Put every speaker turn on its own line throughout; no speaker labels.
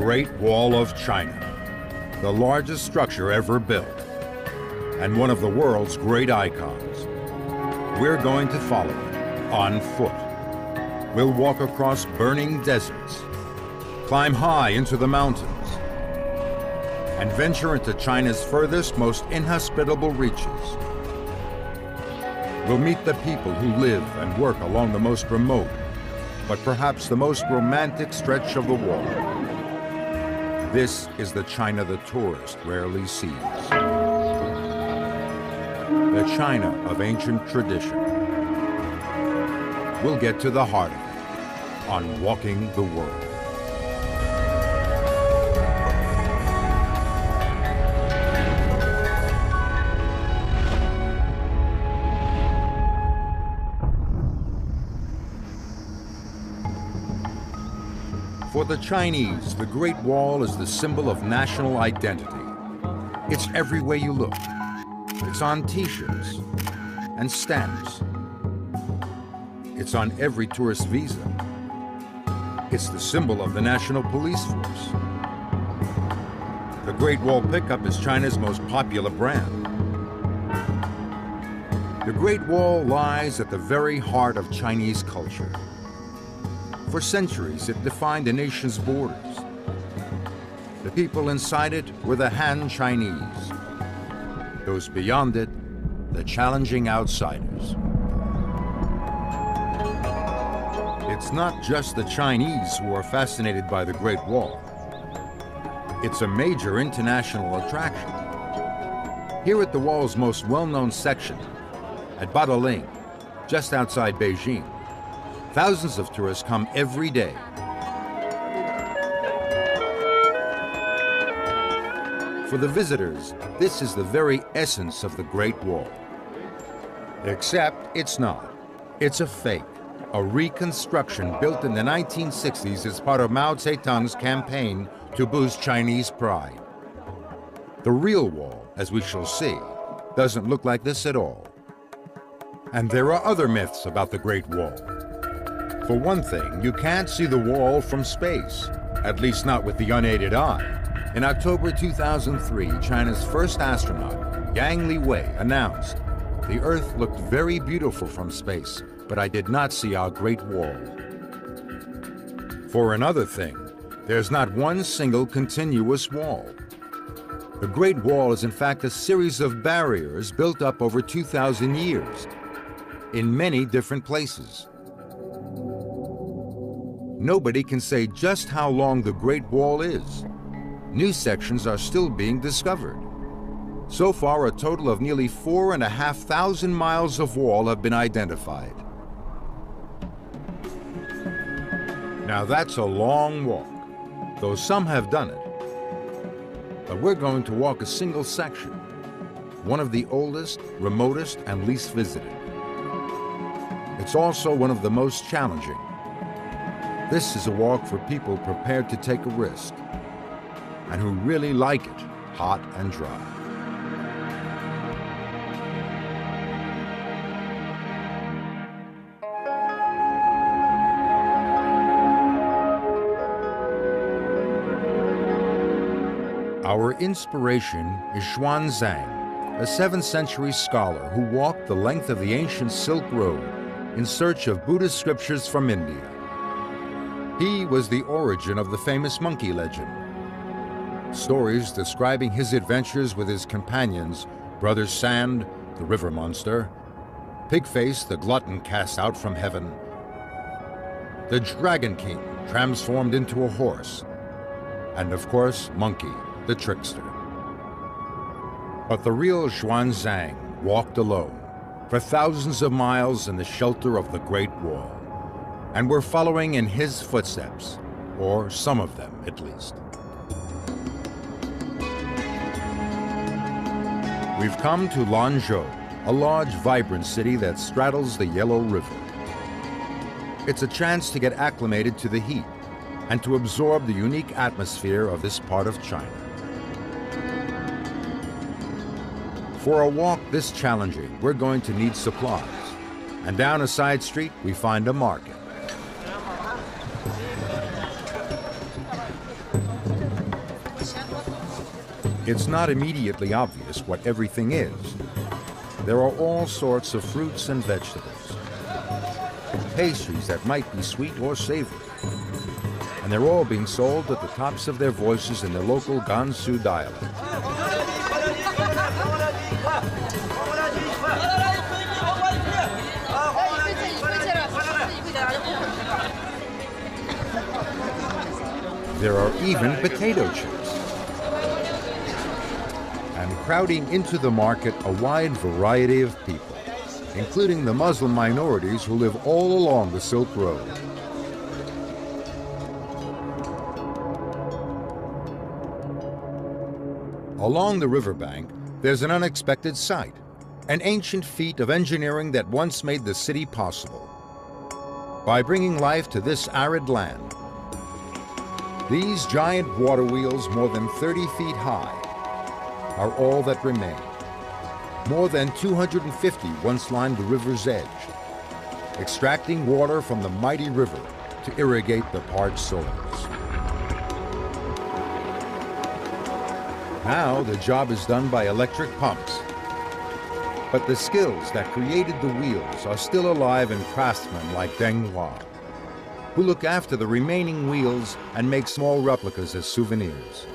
Great Wall of China, the largest structure ever built, and one of the world's great icons. We're going to follow it on foot. We'll walk across burning deserts, climb high into the mountains, and venture into China's furthest, most inhospitable reaches. We'll meet the people who live and work along the most remote, but perhaps the most romantic stretch of the wall. This is the China the tourist rarely sees. The China of ancient tradition. We'll get to the heart of it on Walking the World. For the Chinese, the Great Wall is the symbol of national identity. It's everywhere you look. It's on T-shirts and stamps. It's on every tourist visa. It's the symbol of the national police force. The Great Wall pickup is China's most popular brand. The Great Wall lies at the very heart of Chinese culture. For centuries, it defined a nation's borders. The people inside it were the Han Chinese. Those beyond it, the challenging outsiders. It's not just the Chinese who are fascinated by the Great Wall. It's a major international attraction. Here at the wall's most well-known section, at Badaling, just outside Beijing, thousands of tourists come every day. For the visitors, this is the very essence of the Great Wall. Except it's not. It's a fake, a reconstruction built in the 1960s as part of Mao Zedong's campaign to boost Chinese pride. The real wall, as we shall see, doesn't look like this at all. And there are other myths about the Great Wall. For one thing, you can't see the wall from space, at least not with the unaided eye. In October 2003, China's first astronaut, Yang Liwei, announced, "The Earth looked very beautiful from space, but I did not see our Great Wall." For another thing, there's not one single continuous wall. The Great Wall is in fact a series of barriers built up over 2,000 years, in many different places. Nobody can say just how long the Great Wall is. New sections are still being discovered. So far, a total of nearly 4,500 miles of wall have been identified. Now that's a long walk, though some have done it. But we're going to walk a single section, one of the oldest, remotest, and least visited. It's also one of the most challenging. This is a walk for people prepared to take a risk and who really like it hot and dry. Our inspiration is Xuanzang, a 7th century scholar who walked the length of the ancient Silk Road in search of Buddhist scriptures from India. He was the origin of the famous monkey legend. Stories describing his adventures with his companions, Brother Sand, the river monster, Pigface, the glutton cast out from heaven, the Dragon King transformed into a horse, and of course, Monkey, the trickster. But the real Xuanzang walked alone for thousands of miles in the shelter of the Great Wall. And we're following in his footsteps, or some of them at least. We've come to Lanzhou, a large, vibrant city that straddles the Yellow River. It's a chance to get acclimated to the heat and to absorb the unique atmosphere of this part of China. For a walk this challenging, we're going to need supplies. And down a side street, we find a market. It's not immediately obvious what everything is. There are all sorts of fruits and vegetables, pastries that might be sweet or savory, and they're all being sold at the tops of their voices in the local Gansu dialect. There are even potato chips. And crowding into the market a wide variety of people, including the Muslim minorities who live all along the Silk Road. Along the riverbank, there's an unexpected sight, an ancient feat of engineering that once made the city possible. By bringing life to this arid land, these giant water wheels, more than 30 feet high, are all that remain. More than 250 once lined the river's edge, extracting water from the mighty river to irrigate the parched soils. Now the job is done by electric pumps. But the skills that created the wheels are still alive in craftsmen like Deng Hua, who look after the remaining wheels and make small replicas as souvenirs.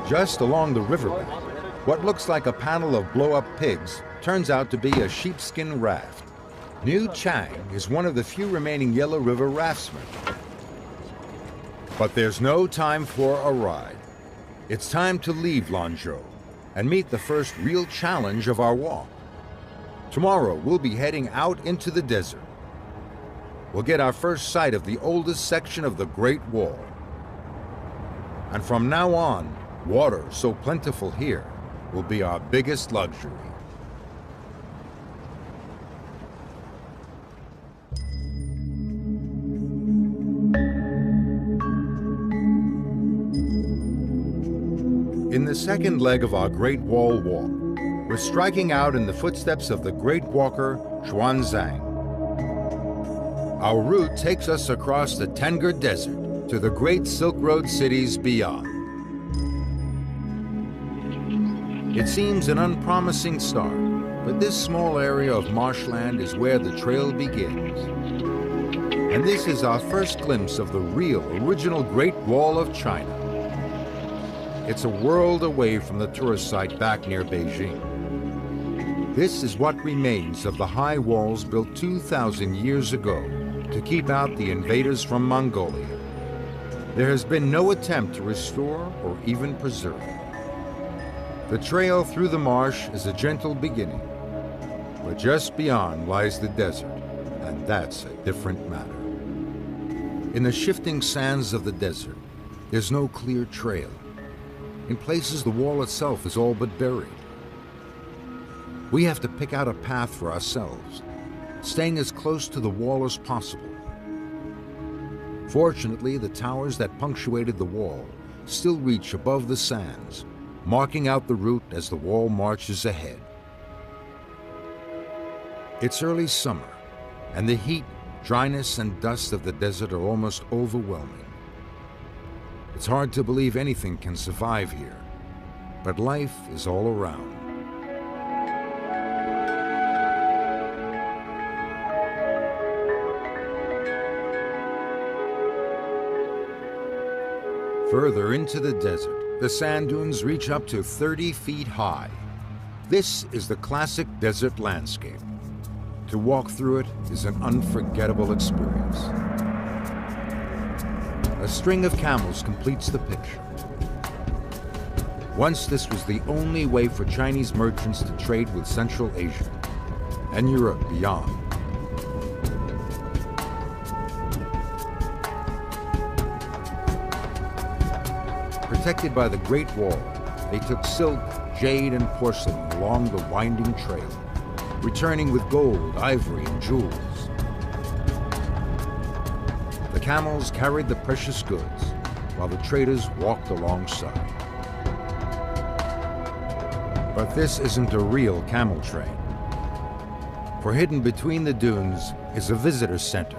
Just along the riverbank, what looks like a panel of blow-up pigs turns out to be a sheepskin raft. New Chang is one of the few remaining Yellow River raftsmen. But there's no time for a ride. It's time to leave Lanzhou and meet the first real challenge of our walk. Tomorrow, we'll be heading out into the desert. We'll get our first sight of the oldest section of the Great Wall. And from now on, water so plentiful here will be our biggest luxury. In the second leg of our Great Wall walk, we're striking out in the footsteps of the great walker Xuanzang. Our route takes us across the Tengger Desert to the great Silk Road cities beyond. It seems an unpromising start, but this small area of marshland is where the trail begins. And this is our first glimpse of the real, original Great Wall of China. It's a world away from the tourist site back near Beijing. This is what remains of the high walls built 2,000 years ago to keep out the invaders from Mongolia. There has been no attempt to restore or even preserve it. The trail through the marsh is a gentle beginning, but just beyond lies the desert, and that's a different matter. In the shifting sands of the desert, there's no clear trail. In places, the wall itself is all but buried. We have to pick out a path for ourselves, staying as close to the wall as possible. Fortunately, the towers that punctuated the wall still reach above the sands, marking out the route as the wall marches ahead. It's early summer, and the heat, dryness, and dust of the desert are almost overwhelming. It's hard to believe anything can survive here, but life is all around. Further into the desert, the sand dunes reach up to 30 feet high. This is the classic desert landscape. To walk through it is an unforgettable experience. A string of camels completes the picture. Once this was the only way for Chinese merchants to trade with Central Asia and Europe beyond. Protected by the Great Wall, they took silk, jade, and porcelain along the winding trail, returning with gold, ivory, and jewels. The camels carried the precious goods, while the traders walked alongside. But this isn't a real camel train. For hidden between the dunes is a visitor center,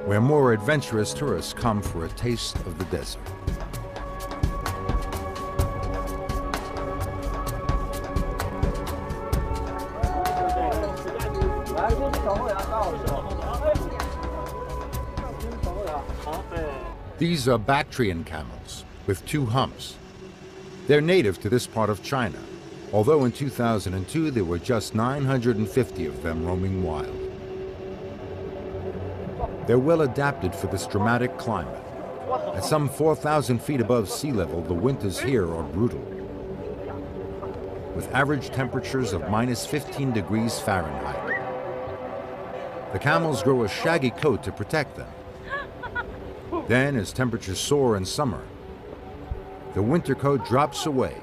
where more adventurous tourists come for a taste of the desert. These are Bactrian camels with 2 humps. They're native to this part of China, although in 2002 there were just 950 of them roaming wild. They're well adapted for this dramatic climate. At some 4,000 feet above sea level, the winters here are brutal, with average temperatures of minus 15 degrees Fahrenheit. The camels grow a shaggy coat to protect them. Then, as temperatures soar in summer, the winter coat drops away,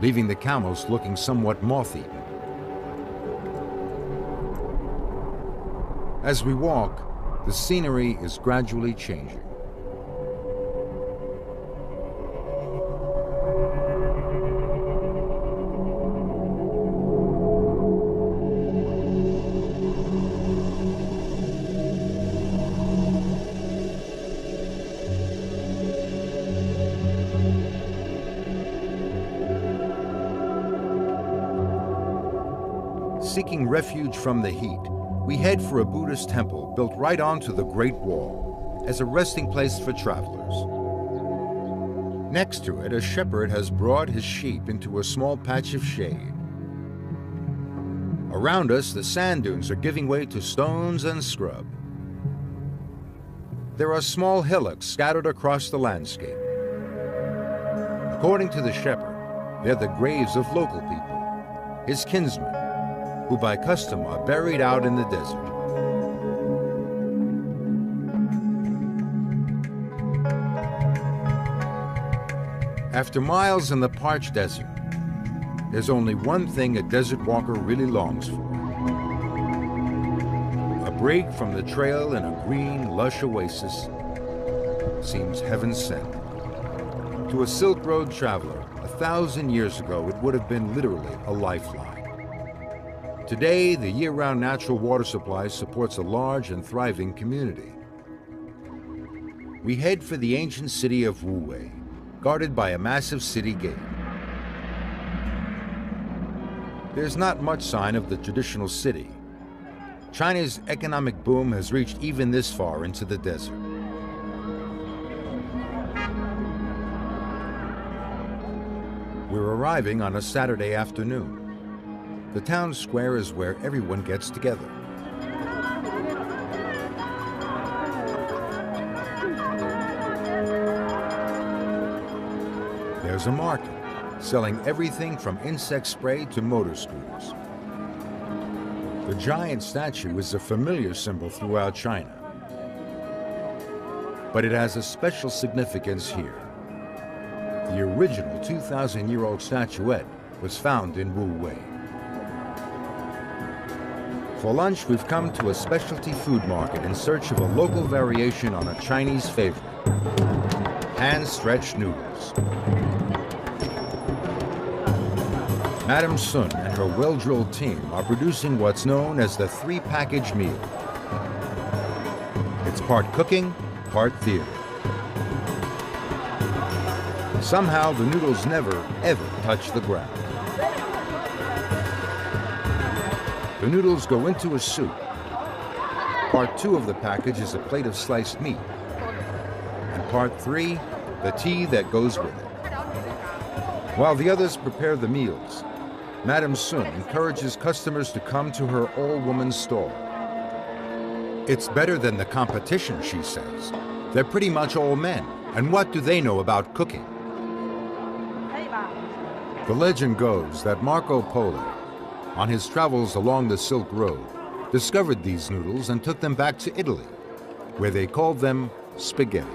leaving the camels looking somewhat moth-eaten. As we walk, the scenery is gradually changing. Seeking refuge from the heat, we head for a Buddhist temple built right onto the Great Wall as a resting place for travelers. Next to it, a shepherd has brought his sheep into a small patch of shade. Around us, the sand dunes are giving way to stones and scrub. There are small hillocks scattered across the landscape. According to the shepherd, they're the graves of local people, his kinsmen, who by custom are buried out in the desert. After miles in the parched desert, there's only one thing a desert walker really longs for: a break from the trail in a green, lush oasis. Seems heaven sent. To a Silk Road traveler, 1,000 years ago, it would have been literally a lifeline. Today, the year-round natural water supply supports a large and thriving community. We head for the ancient city of Wuwei, guarded by a massive city gate. There's not much sign of the traditional city. China's economic boom has reached even this far into the desert. We're arriving on a Saturday afternoon. The town square is where everyone gets together. There's a market selling everything from insect spray to motor scooters. The giant statue is a familiar symbol throughout China, but it has a special significance here. The original 2,000-year-old statuette was found in Wuwei. For lunch, we've come to a specialty food market in search of a local variation on a Chinese favorite: hand-stretched noodles. Madam Sun and her well-drilled team are producing what's known as the 3-package meal. It's part cooking, part theater. Somehow, the noodles never, ever touch the ground. The noodles go into a soup. Part 2 of the package is a plate of sliced meat. And part 3, the tea that goes with it. While the others prepare the meals, Madam Sun encourages customers to come to her all-woman stall. It's better than the competition, she says. They're pretty much all men, and what do they know about cooking? The legend goes that Marco Polo, on his travels along the Silk Road, discovered these noodles and took them back to Italy, where they called them spaghetti.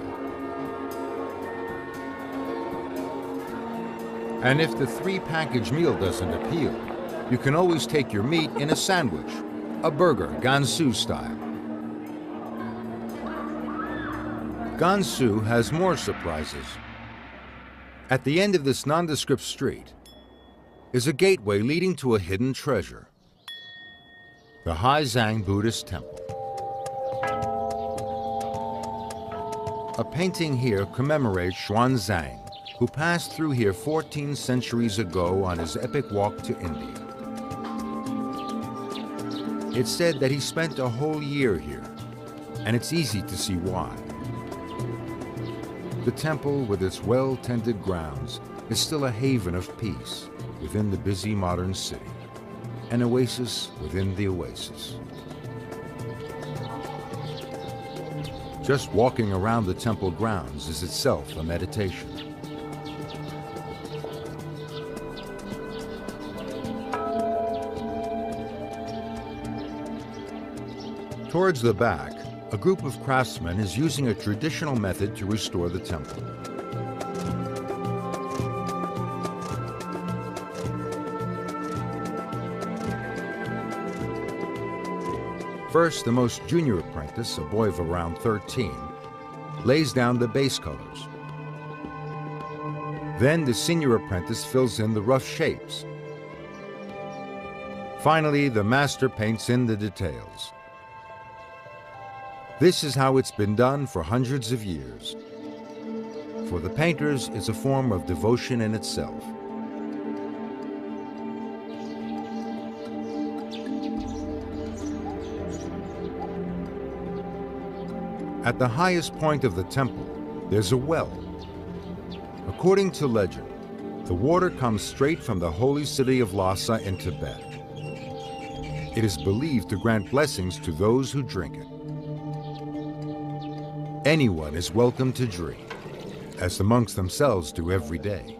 And if the 3-package meal doesn't appeal, you can always take your meat in a sandwich, a burger, Gansu style. Gansu has more surprises. At the end of this nondescript street is a gateway leading to a hidden treasure: the Haizang Buddhist Temple. A painting here commemorates Xuanzang, who passed through here 14 centuries ago on his epic walk to India. It's said that he spent a whole year here, and it's easy to see why. The temple, with its well-tended grounds, is still a haven of peace within the busy modern city, an oasis within the oasis. Just walking around the temple grounds is itself a meditation. Towards the back, a group of craftsmen is using a traditional method to restore the temple. First, the most junior apprentice, a boy of around 13, lays down the base colors. Then the senior apprentice fills in the rough shapes. Finally, the master paints in the details. This is how it's been done for hundreds of years. For the painters, it's a form of devotion in itself. At the highest point of the temple, there's a well. According to legend, the water comes straight from the holy city of Lhasa in Tibet. It is believed to grant blessings to those who drink it. Anyone is welcome to drink, as the monks themselves do every day.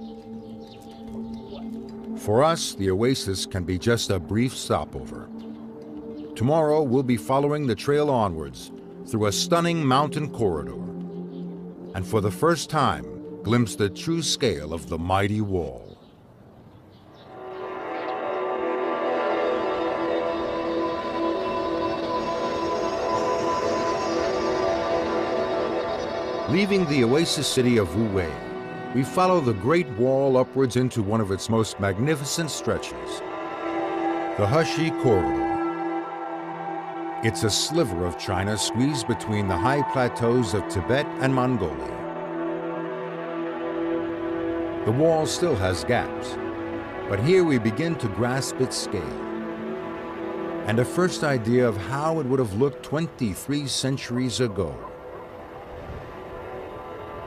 For us, the oasis can be just a brief stopover. Tomorrow, we'll be following the trail onwards through a stunning mountain corridor, and for the first time, glimpse the true scale of the mighty wall. Leaving the oasis city of Wuwei, we follow the Great Wall upwards into one of its most magnificent stretches, the Heshi Corridor. It's a sliver of China squeezed between the high plateaus of Tibet and Mongolia. The wall still has gaps, but here we begin to grasp its scale and a first idea of how it would have looked 23 centuries ago.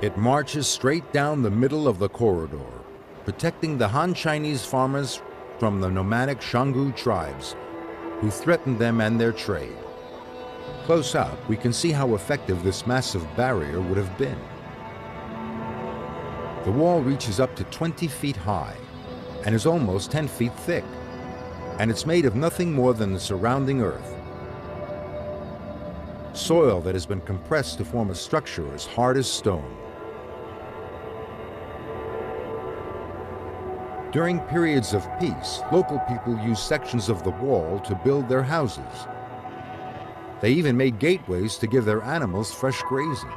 It marches straight down the middle of the corridor, protecting the Han Chinese farmers from the nomadic Shangu tribes who threatened them and their trade. Close up, we can see how effective this massive barrier would have been. The wall reaches up to 20 feet high and is almost 10 feet thick, and it's made of nothing more than the surrounding earth. Soil that has been compressed to form a structure as hard as stone. During periods of peace, local people used sections of the wall to build their houses. They even made gateways to give their animals fresh grazing.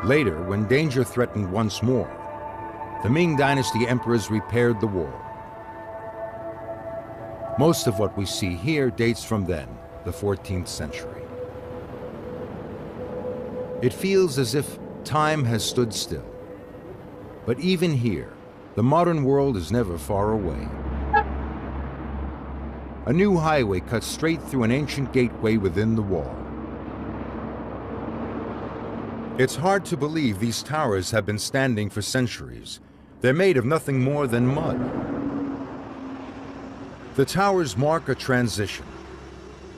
Later, when danger threatened once more, the Ming Dynasty emperors repaired the wall. Most of what we see here dates from then, the 14th century. It feels as if time has stood still. But even here, the modern world is never far away. A new highway cuts straight through an ancient gateway within the wall. It's hard to believe these towers have been standing for centuries. They're made of nothing more than mud. The towers mark a transition.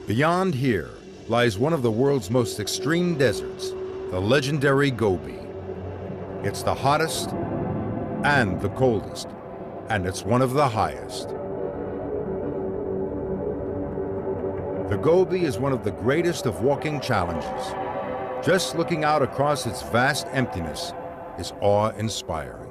Beyond here lies one of the world's most extreme deserts, the legendary Gobi. It's the hottest and the coldest, and it's one of the highest. The Gobi is one of the greatest of walking challenges. Just looking out across its vast emptiness is awe-inspiring.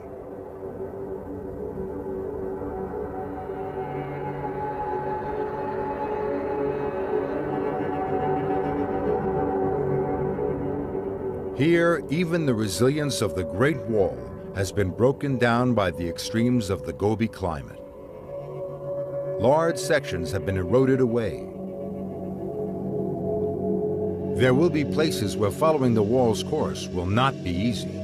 Here, even the resilience of the Great Wall has been broken down by the extremes of the Gobi climate. Large sections have been eroded away. There will be places where following the wall's course will not be easy.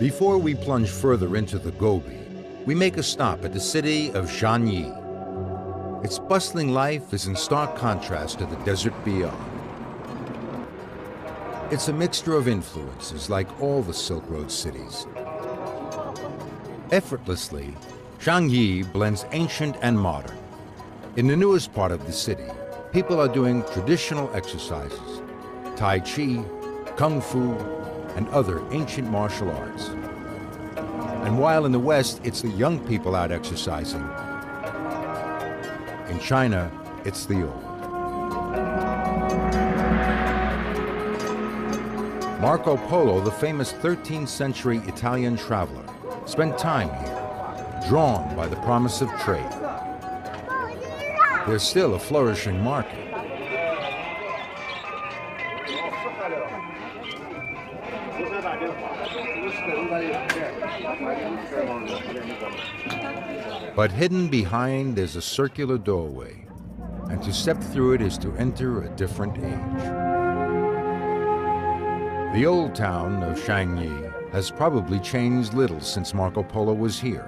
Before we plunge further into the Gobi, we make a stop at the city of Zhangyi. Its bustling life is in stark contrast to the desert beyond. It's a mixture of influences like all the Silk Road cities. Effortlessly, Zhangyi blends ancient and modern. In the newest part of the city, people are doing traditional exercises, Tai Chi, Kung Fu, and other ancient martial arts. And while in the West, it's the young people out exercising, in China, it's the old. Marco Polo, the famous 13th century Italian traveler, spent time here, drawn by the promise of trade. There's still a flourishing market. But hidden behind there's a circular doorway, and to step through it is to enter a different age. The old town of Zhangyi has probably changed little since Marco Polo was here.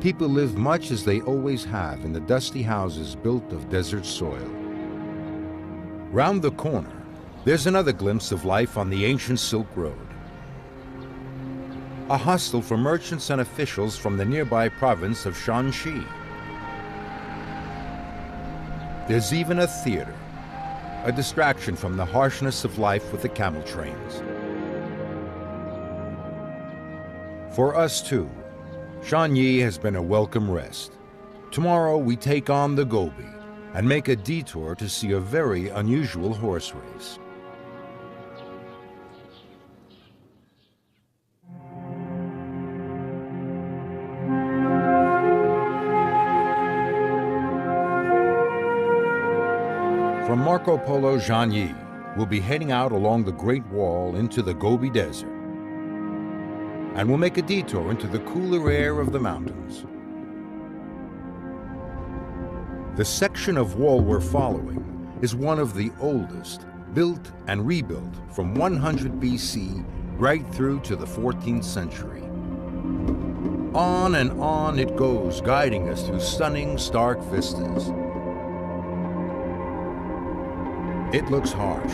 People live much as they always have in the dusty houses built of desert soil. Round the corner, there's another glimpse of life on the ancient Silk Road. A hostel for merchants and officials from the nearby province of Shanxi. There's even a theater, a distraction from the harshness of life with the camel trains. For us too, Zhangyi has been a welcome rest. Tomorrow we take on the Gobi and make a detour to see a very unusual horse race. From Marco Polo Zhangyi, we'll be heading out along the Great Wall into the Gobi Desert. And we'll make a detour into the cooler air of the mountains. The section of wall we're following is one of the oldest, built and rebuilt from 100 BC right through to the 14th century. On and on it goes, guiding us through stunning, stark vistas. It looks harsh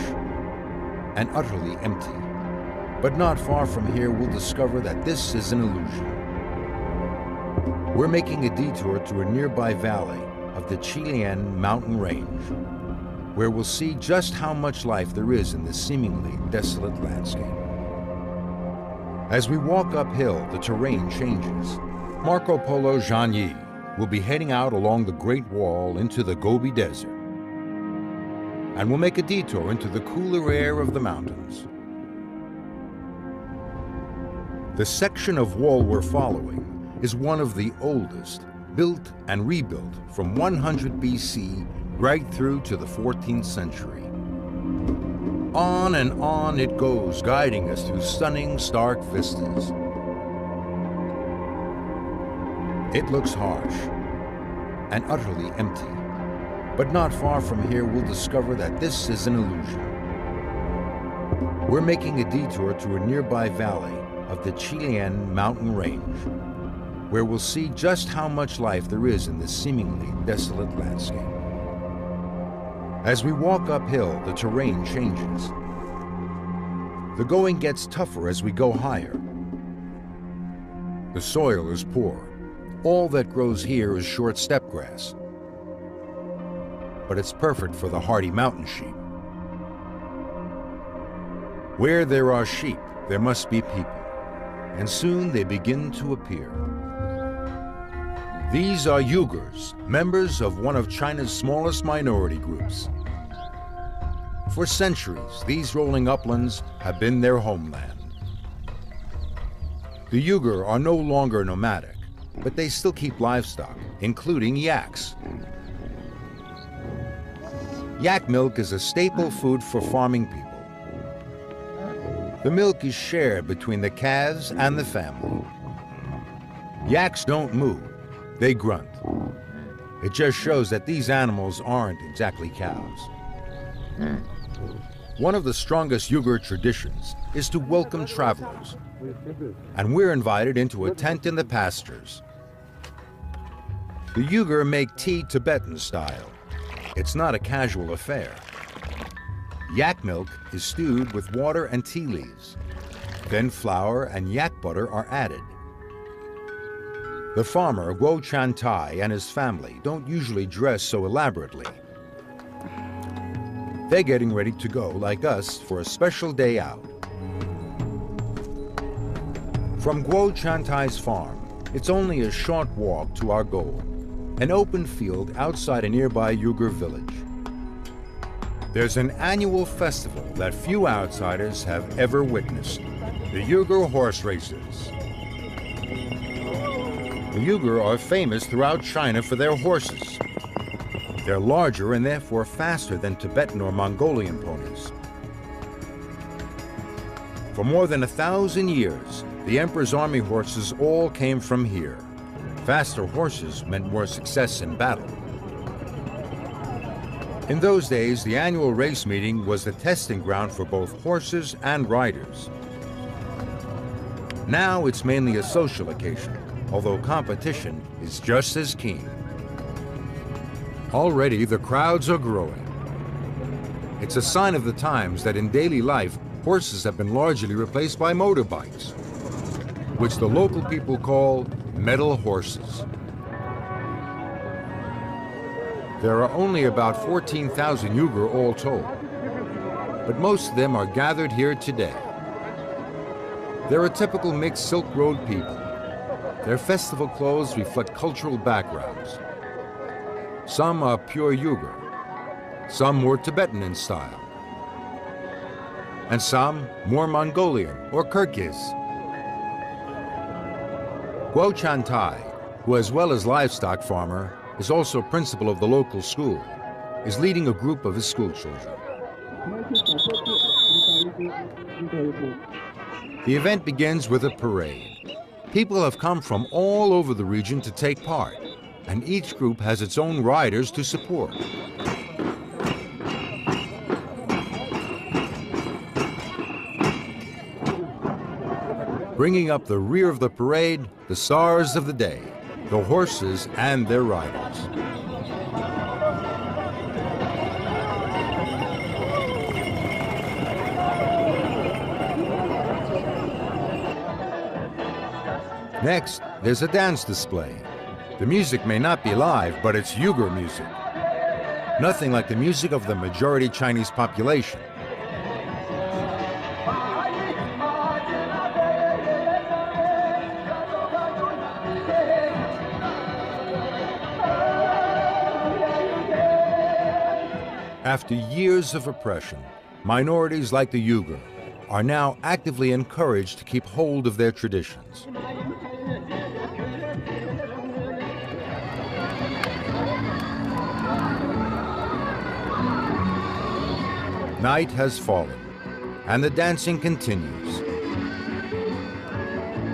and utterly empty, but not far from here we'll discover that this is an illusion. We're making a detour to a nearby valley of the Chilean mountain range, where we'll see just how much life there is in this seemingly desolate landscape. As we walk uphill, the terrain changes. Marco Polo Zhangyi will be heading out along the Great Wall into the Gobi Desert. And we'll make a detour into the cooler air of the mountains. The section of wall we're following is one of the oldest, built and rebuilt from 100 BC right through to the 14th century. On and on it goes, guiding us through stunning, stark vistas. It looks harsh and utterly empty. But not far from here, we'll discover that this is an illusion. We're making a detour to a nearby valley of the Chilean mountain range, where we'll see just how much life there is in this seemingly desolate landscape. As we walk uphill, the terrain changes. The going gets tougher as we go higher. The soil is poor. All that grows here is short steppe grass. But it's perfect for the hardy mountain sheep. Where there are sheep, there must be people, and soon they begin to appear. These are Uyghurs, members of one of China's smallest minority groups. For centuries, these rolling uplands have been their homeland. The Uyghur are no longer nomadic, but they still keep livestock, including yaks. Yak milk is a staple food for farming people. The milk is shared between the calves and the family. Yaks don't moo, they grunt. It just shows that these animals aren't exactly cows. One of the strongest Uyghur traditions is to welcome travelers, and we're invited into a tent in the pastures. The Uyghur make tea Tibetan style. It's not a casual affair. Yak milk is stewed with water and tea leaves. Then flour and yak butter are added. The farmer, Guo Chantai, and his family don't usually dress so elaborately. They're getting ready to go, like us, for a special day out. From Guo Chantai's farm, it's only a short walk to our goal, an open field outside a nearby Uyghur village. There's an annual festival that few outsiders have ever witnessed, the Uyghur horse races. The Uyghur are famous throughout China for their horses. They're larger and therefore faster than Tibetan or Mongolian ponies. For more than 1,000 years, the emperor's army horses all came from here. Faster horses meant more success in battle. In those days, the annual race meeting was the testing ground for both horses and riders. Now it's mainly a social occasion, although competition is just as keen. Already the crowds are growing. It's a sign of the times that in daily life, horses have been largely replaced by motorbikes, which the local people call metal horses. There are only about 14,000 Uyghur all told, but most of them are gathered here today. They're a typical mixed Silk Road people. Their festival clothes reflect cultural backgrounds. Some are pure Uyghur, some more Tibetan in style, and some more Mongolian or Kyrgyz. Guo Chantai, who as well as livestock farmer, is also principal of the local school, is leading a group of his school children. The event begins with a parade. People have come from all over the region to take part, and each group has its own riders to support. Bringing up the rear of the parade, the stars of the day, the horses and their riders. Next, there's a dance display. The music may not be live, but it's Uyghur music. Nothing like the music of the majority Chinese population. After years of oppression, minorities like the Uyghur are now actively encouraged to keep hold of their traditions. Night has fallen, and the dancing continues.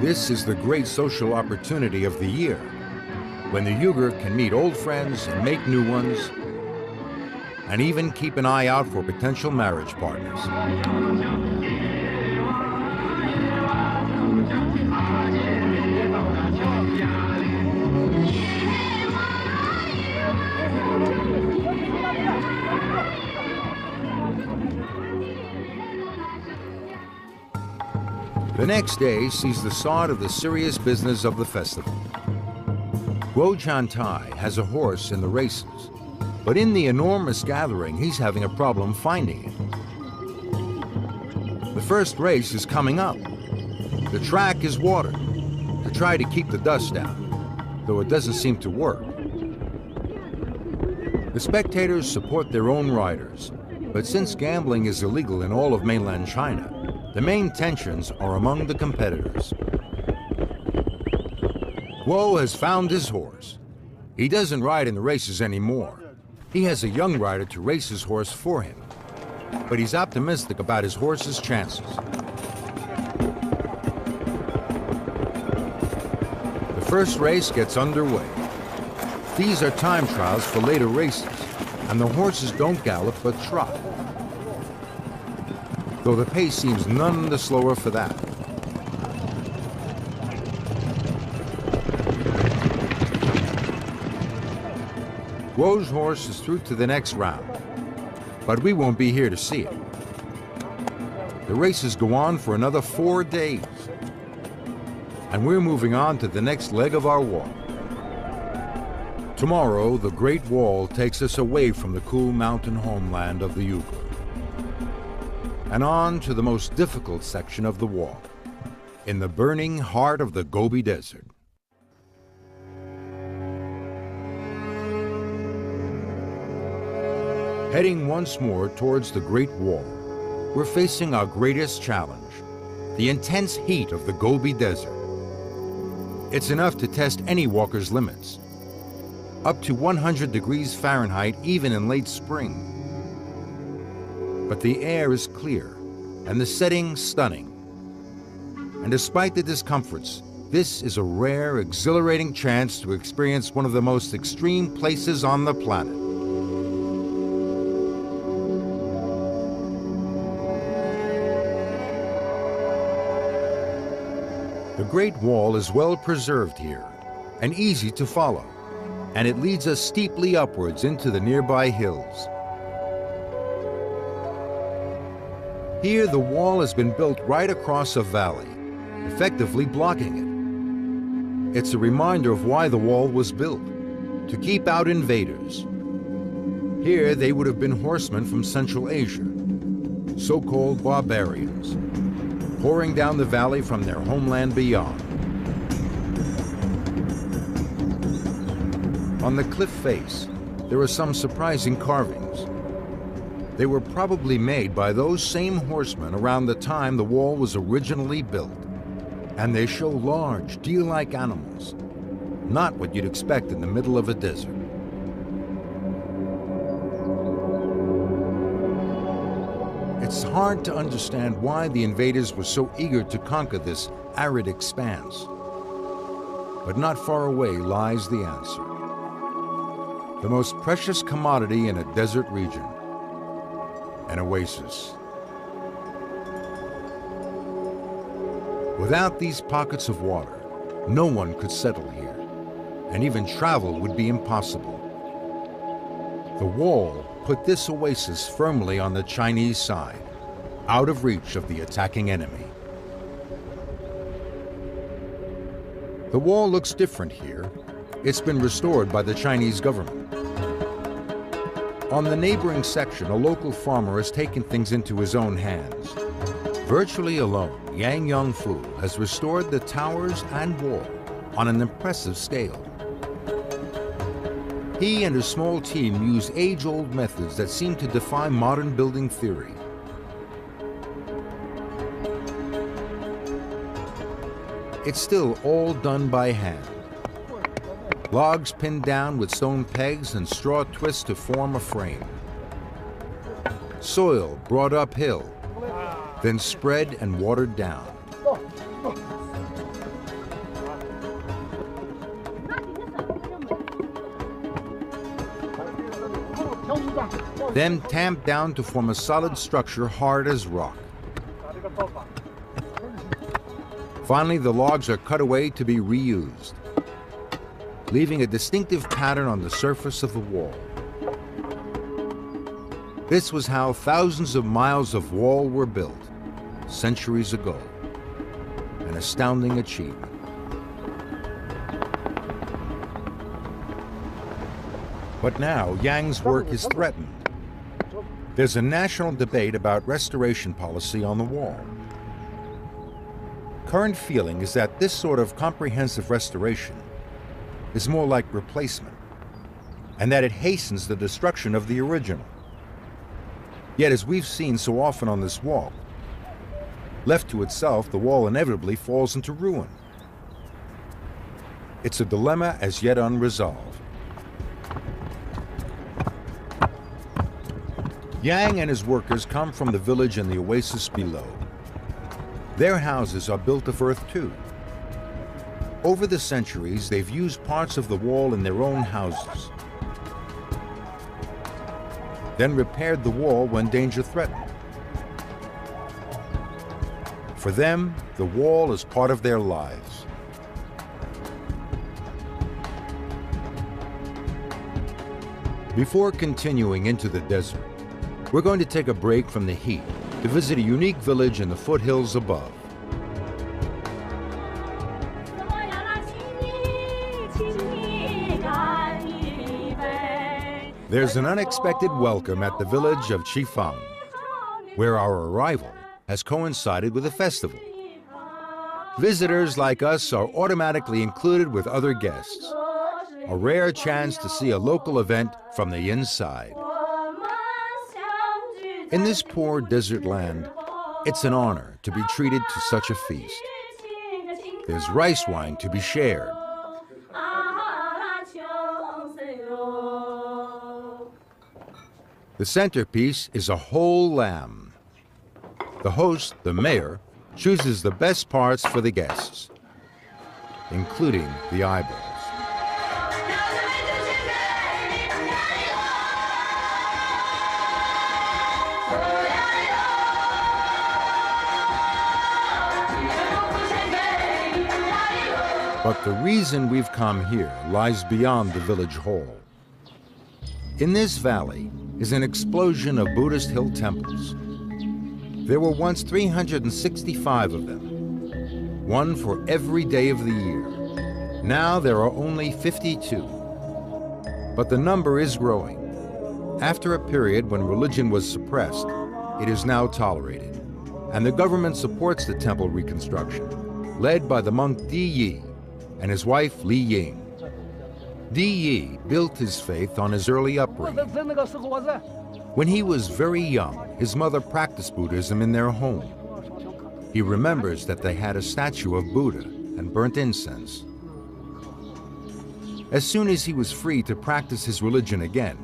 This is the great social opportunity of the year, when the Uyghur can meet old friends and make new ones, and even keep an eye out for potential marriage partners. The next day sees the start of the serious business of the festival. Guo Chantai has a horse in the races, but in the enormous gathering, he's having a problem finding it. The first race is coming up. The track is watered to try to keep the dust down, though it doesn't seem to work. The spectators support their own riders, but since gambling is illegal in all of mainland China, the main tensions are among the competitors. Guo has found his horse. He doesn't ride in the races anymore. He has a young rider to race his horse for him, but he's optimistic about his horse's chances. The first race gets underway. These are time trials for later races, and the horses don't gallop but trot, though the pace seems none the slower for that. Woe's horse is through to the next round, but we won't be here to see it. The races go on for another 4 days, and we're moving on to the next leg of our walk. Tomorrow, the Great Wall takes us away from the cool mountain homeland of the Yukon and on to the most difficult section of the walk, in the burning heart of the Gobi Desert. Heading once more towards the Great Wall, we're facing our greatest challenge, the intense heat of the Gobi Desert. It's enough to test any walker's limits, up to 100 degrees Fahrenheit even in late spring. But the air is clear and the setting stunning. And despite the discomforts, this is a rare, exhilarating chance to experience one of the most extreme places on the planet. The Great Wall is well preserved here and easy to follow, and it leads us steeply upwards into the nearby hills. Here, the wall has been built right across a valley, effectively blocking it. It's a reminder of why the wall was built, to keep out invaders. Here, they would have been horsemen from Central Asia, so-called barbarians, pouring down the valley from their homeland beyond. On the cliff face, there are some surprising carvings. They were probably made by those same horsemen around the time the wall was originally built. And they show large, deer-like animals, not what you'd expect in the middle of a desert. It's hard to understand why the invaders were so eager to conquer this arid expanse. But not far away lies the answer. The most precious commodity in a desert region, an oasis. Without these pockets of water, no one could settle here, and even travel would be impossible. The wall put this oasis firmly on the Chinese side, out of reach of the attacking enemy. The wall looks different here. It's been restored by the Chinese government. On the neighboring section, a local farmer has taken things into his own hands. Virtually alone, Yang Yongfu has restored the towers and wall on an impressive scale. He and his small team use age-old methods that seem to defy modern building theory. It's still all done by hand. Logs pinned down with stone pegs and straw twists to form a frame. Soil brought uphill, then spread and watered down. Then tamped down to form a solid structure hard as rock. Finally, the logs are cut away to be reused, leaving a distinctive pattern on the surface of the wall. This was how thousands of miles of wall were built centuries ago. An astounding achievement. But now, Yang's work is threatened. There's a national debate about restoration policy on the wall. Current feeling is that this sort of comprehensive restoration is more like replacement, and that it hastens the destruction of the original. Yet, as we've seen so often on this wall, left to itself, the wall inevitably falls into ruin. It's a dilemma as yet unresolved. Yang and his workers come from the village and the oasis below. Their houses are built of earth too. Over the centuries, they've used parts of the wall in their own houses, then repaired the wall when danger threatened. For them, the wall is part of their lives. Before continuing into the desert, we're going to take a break from the heat to visit a unique village in the foothills above. There's an unexpected welcome at the village of Chifang, where our arrival has coincided with a festival. Visitors like us are automatically included with other guests, a rare chance to see a local event from the inside. In this poor desert land, it's an honor to be treated to such a feast. There's rice wine to be shared. The centerpiece is a whole lamb. The host, the mayor, chooses the best parts for the guests, including the eyeballs. But the reason we've come here lies beyond the village hall. In this valley is an explosion of Buddhist hill temples. There were once 365 of them, one for every day of the year. Now there are only 52. But the number is growing. After a period when religion was suppressed, it is now tolerated, and the government supports the temple reconstruction, led by the monk Di Yi and his wife Li Ying. Di Yi built his faith on his early upbringing. When he was very young, his mother practiced Buddhism in their home. He remembers that they had a statue of Buddha and burnt incense. As soon as he was free to practice his religion again,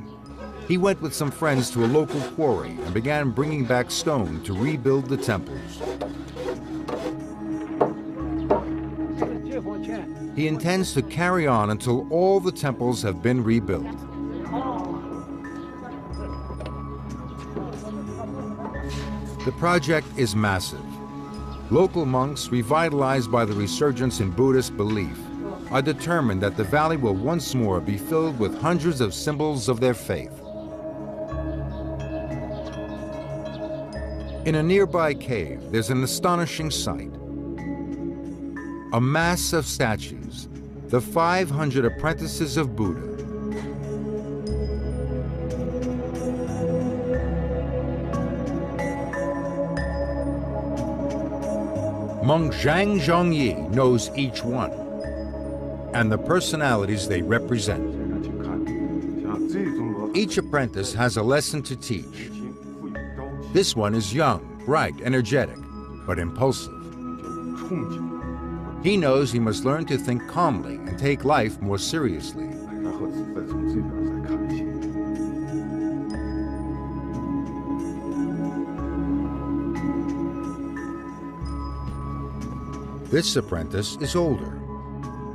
he went with some friends to a local quarry and began bringing back stone to rebuild the temples. He intends to carry on until all the temples have been rebuilt. The project is massive. Local monks, revitalized by the resurgence in Buddhist belief, are determined that the valley will once more be filled with hundreds of symbols of their faith. In a nearby cave, there's an astonishing sight. A mass of statues, the 500 apprentices of Buddha. Monk Zhang Zhongyi knows each one and the personalities they represent. Each apprentice has a lesson to teach. This one is young, bright, energetic, but impulsive. He knows he must learn to think calmly and take life more seriously. This apprentice is older.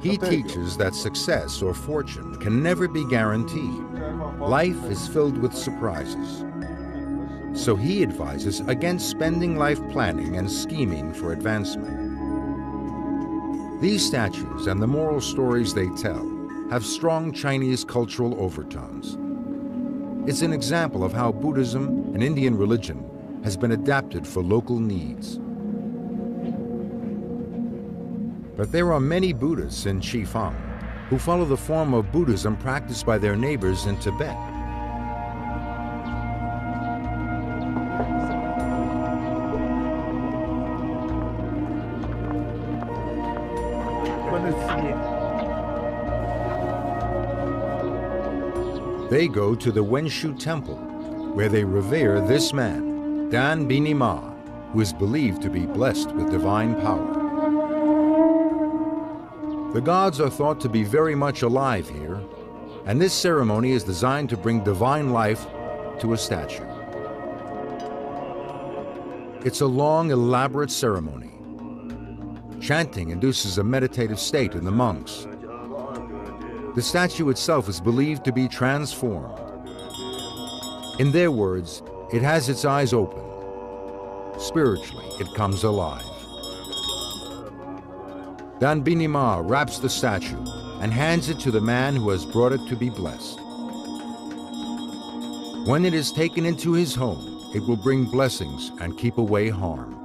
He teaches that success or fortune can never be guaranteed. Life is filled with surprises. So he advises against spending life planning and scheming for advancement. These statues and the moral stories they tell have strong Chinese cultural overtones. It's an example of how Buddhism, an Indian religion, has been adapted for local needs. But there are many Buddhists in Chifang who follow the form of Buddhism practiced by their neighbors in Tibet. They go to the Wenshu Temple, where they revere this man, Dan Bini Ma, who is believed to be blessed with divine power. The gods are thought to be very much alive here, and this ceremony is designed to bring divine life to a statue. It's a long, elaborate ceremony. Chanting induces a meditative state in the monks. The statue itself is believed to be transformed. In their words, it has its eyes open. Spiritually, it comes alive. Dan Bini Ma wraps the statue and hands it to the man who has brought it to be blessed. When it is taken into his home, it will bring blessings and keep away harm.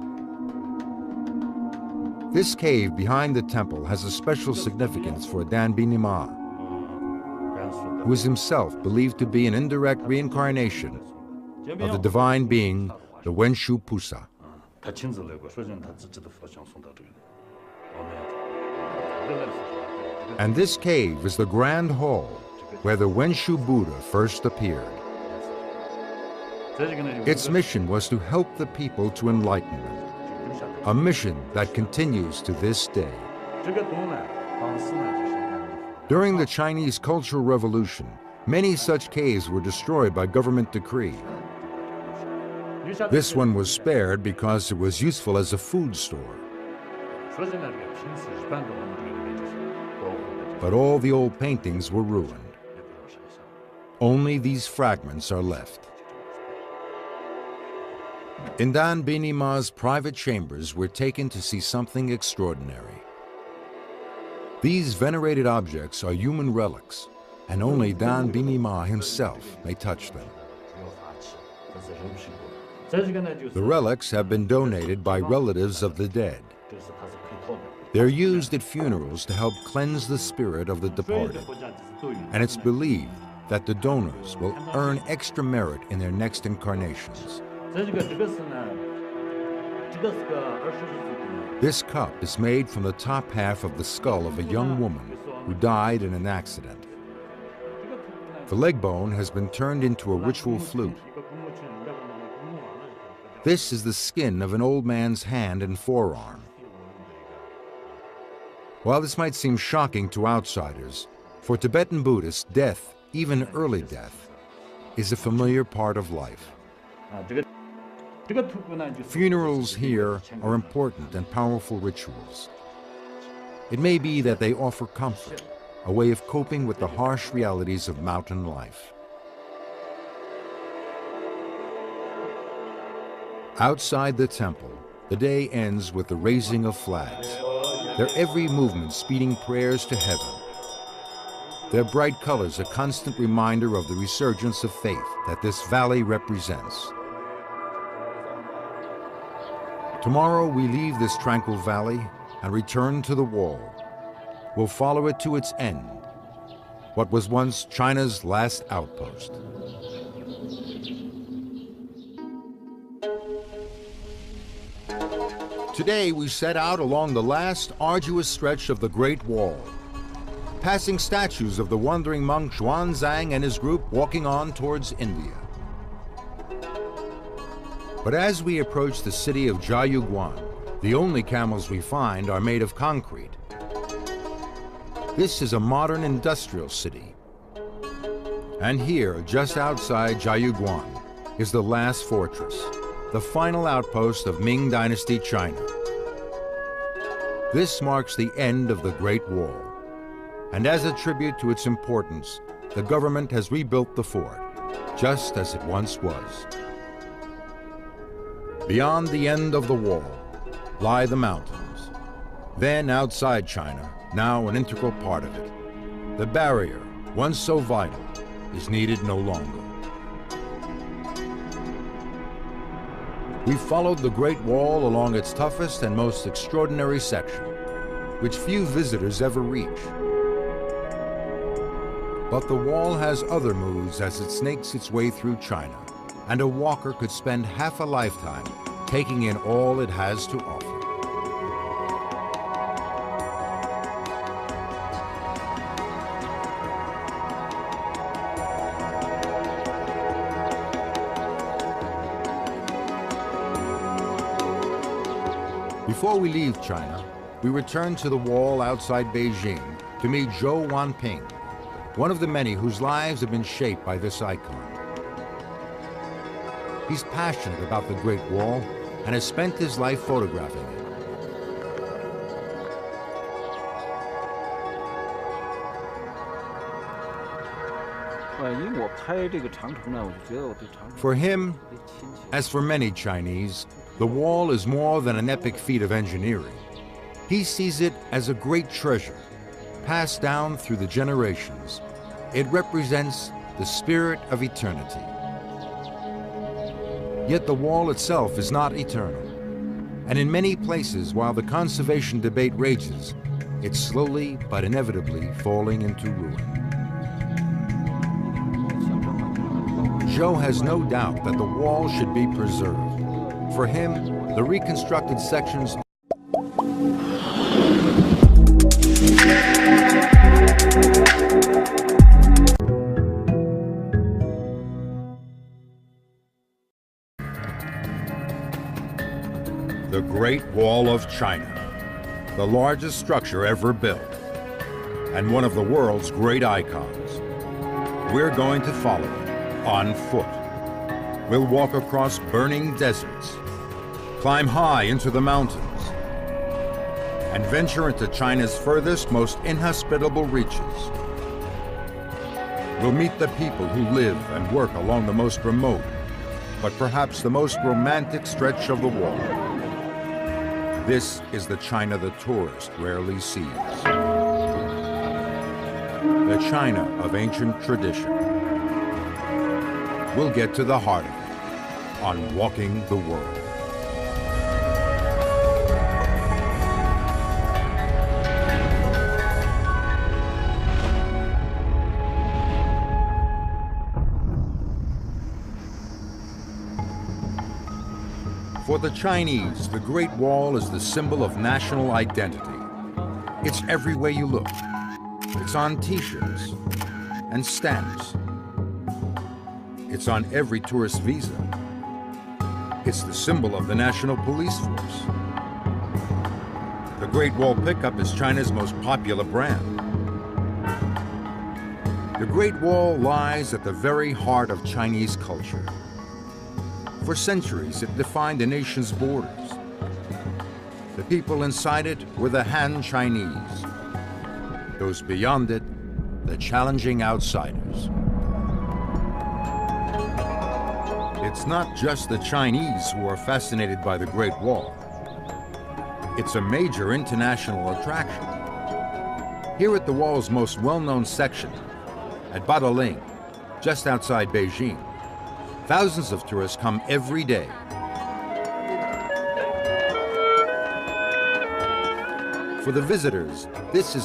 This cave behind the temple has a special significance for Danbini Ma, who is himself believed to be an indirect reincarnation of the divine being, the Wenshu Pusa. And this cave is the grand hall where the Wenshu Buddha first appeared. Its mission was to help the people to enlightenment, a mission that continues to this day. During the Chinese Cultural Revolution, many such caves were destroyed by government decree. This one was spared because it was useful as a food store. But all the old paintings were ruined. Only these fragments are left. In Danbini Ma's private chambers, we're taken to see something extraordinary. These venerated objects are human relics, and only Danbini Ma himself may touch them. The relics have been donated by relatives of the dead. They're used at funerals to help cleanse the spirit of the departed, and it's believed that the donors will earn extra merit in their next incarnations. This cup is made from the top half of the skull of a young woman who died in an accident. The leg bone has been turned into a ritual flute. This is the skin of an old man's hand and forearm. While this might seem shocking to outsiders, for Tibetan Buddhists, death, even early death, is a familiar part of life. Funerals here are important and powerful rituals. It may be that they offer comfort, a way of coping with the harsh realities of mountain life. Outside the temple, the day ends with the raising of flags, their every movement speeding prayers to heaven. Their bright colors a constant reminder of the resurgence of faith that this valley represents. Tomorrow we leave this tranquil valley and return to the wall. We'll follow it to its end, what was once China's last outpost. Today we set out along the last arduous stretch of the Great Wall, passing statues of the wandering monk Xuanzang and his group walking on towards India. But as we approach the city of Jiayuguan, the only camels we find are made of concrete. This is a modern industrial city. And here, just outside Jiayuguan, is the last fortress, the final outpost of Ming Dynasty China. This marks the end of the Great Wall. And as a tribute to its importance, the government has rebuilt the fort, just as it once was. Beyond the end of the wall lie the mountains. Then outside China, now an integral part of it, the barrier, once so vital, is needed no longer. We followed the Great Wall along its toughest and most extraordinary section, which few visitors ever reach. But the wall has other moves as it snakes its way through China, and a walker could spend half a lifetime taking in all it has to offer. Before we leave China, we return to the wall outside Beijing to meet Zhou Wanping, one of the many whose lives have been shaped by this icon. He's passionate about the Great Wall and has spent his life photographing it. For him, as for many Chinese, the wall is more than an epic feat of engineering. He sees it as a great treasure, passed down through the generations. It represents the spirit of eternity, Yet the wall itself is not eternal. And in many places, while the conservation debate rages, it's slowly but inevitably falling into ruin. Joe has no doubt that the wall should be preserved. For him, the reconstructed sections the Great Wall of China, the largest structure ever built, and one of the world's great icons. We're going to follow it on foot. We'll walk across burning deserts, climb high into the mountains, and venture into China's furthest, most inhospitable reaches. We'll meet the people who live and work along the most remote, but perhaps the most romantic stretch of the wall. This is the China the tourist rarely sees. The China of ancient tradition. We'll get to the heart of it on Walking the World. For the Chinese, the Great Wall is the symbol of national identity. It's everywhere you look. It's on t-shirts and stamps. It's on every tourist visa. It's the symbol of the national police force. The Great Wall pickup is China's most popular brand. The Great Wall lies at the very heart of Chinese culture. For centuries, it defined a nation's borders. The people inside it were the Han Chinese. Those beyond it, the challenging outsiders. It's not just the Chinese who are fascinated by the Great Wall. It's a major international attraction. Here at the wall's most well-known section, at Badaling, just outside Beijing, thousands of tourists come every day. For the visitors, this is